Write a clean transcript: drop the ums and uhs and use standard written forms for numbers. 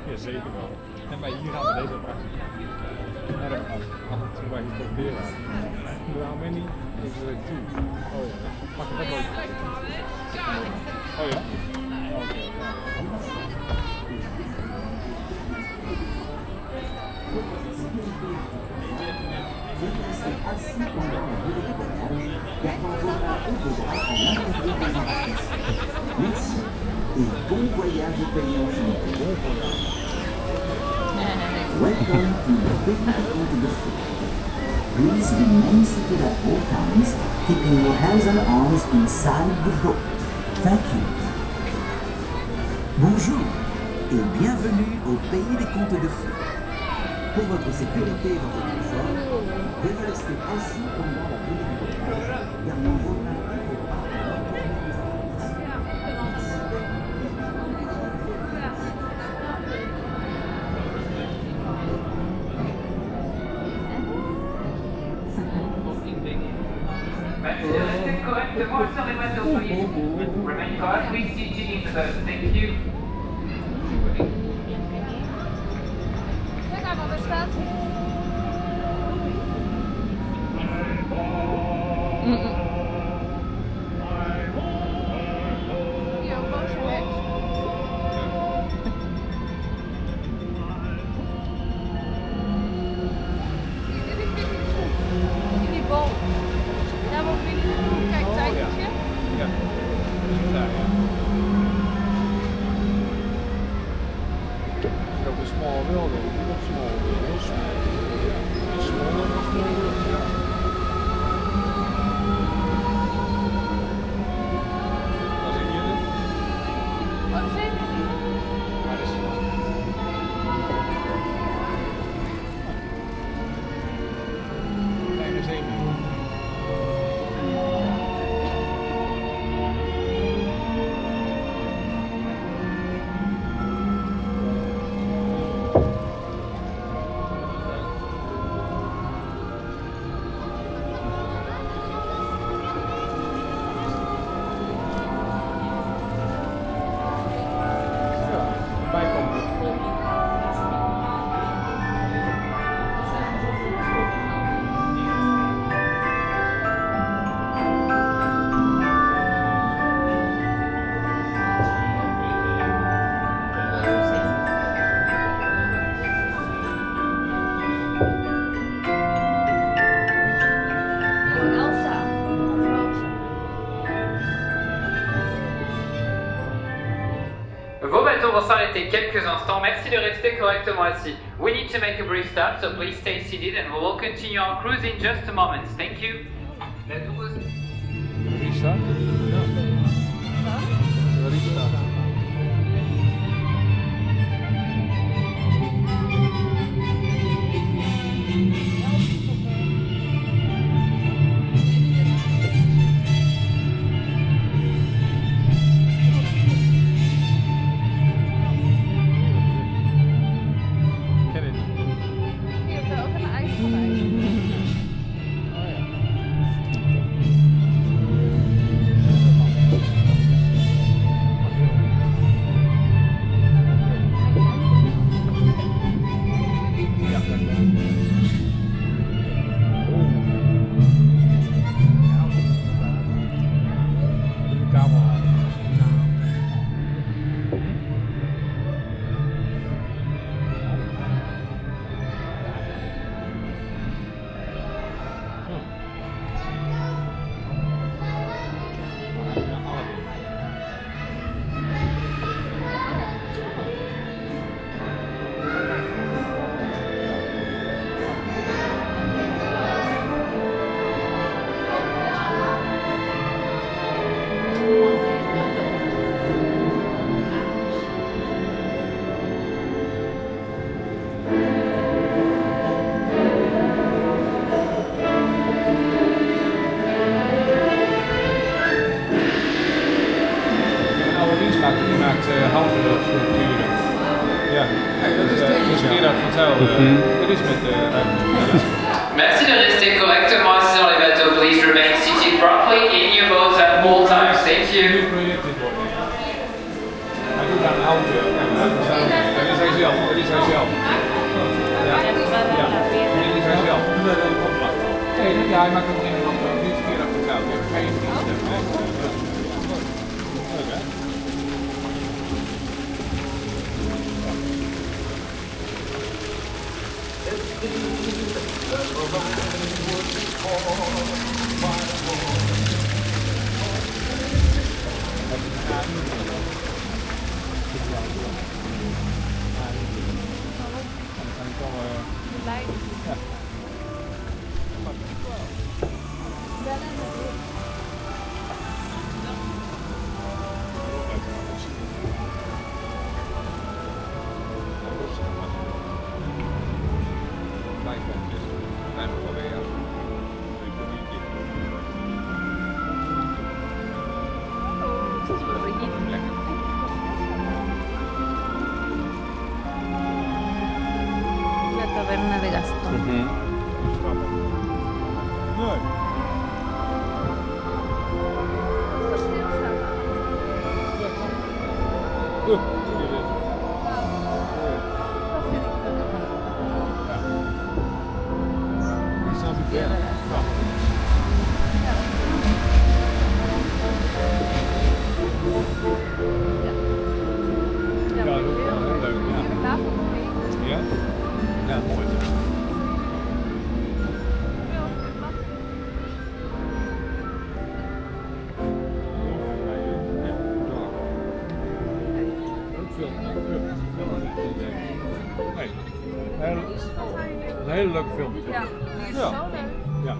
Ja, zeker wel. En maar hier gaan we deze attractie erg af en toe bij hypoteren. How many is there two? Oh ja, pak het ook. Oh ja? Oké. Merci et bon voyage au pays enchanté. Welcome to the pays des contes de fées. Please remain seated at all times, keeping your hands and arms inside the boat. Thank you. Bonjour et bienvenue au pays des contes de fées. Pour votre sécurité et votre confort, veuillez rester assis pendant la durée du voyage, gardant vos mains et vos bras en Merci de rester correctement sur les bateaux, please. Remain correctly seated in the boat. Thank you. Kijk maar, daar staat. Hier, een boze heks. Dit is in die bol. Ja, maar kijk, tijgertje. Ja. Daar, ja. Ook de small world, niet op small world, heel small. Smaller dan small world, ja. Waar zien jullie? Wat is het? Waar is het? Kleine zeemeeuw. Vos bateaux vont s'arrêter quelques instants. Merci de rester correctement assis. We need to make a brief stop, so please stay seated and we will continue our cruise in just a moment. Thank you. Restart? Ja. Restart. Hier heeft er ook een ijsgordijn. Merci de rester correctement assis dans les bateaux. Please remain seated properly in your boats at all times. Same to you. Project dit worden. Hij doet daar een auto. Dat is hij zelf. Dat is hij zelf. Ja. Ja. Dat is hij zelf. Dat is een opdracht. Nee, ja, hij maakt ook dingen van niet keer achter elkaar. Je hebt geen dienst. Leuk hè? La taberna de Gastón. Nee. Ja, dat is ook wel heel leuk. Ja. Ja? Ja, mooi. Nee, een hele leuke film. Ja, die is Ja. zo leuk. Ja.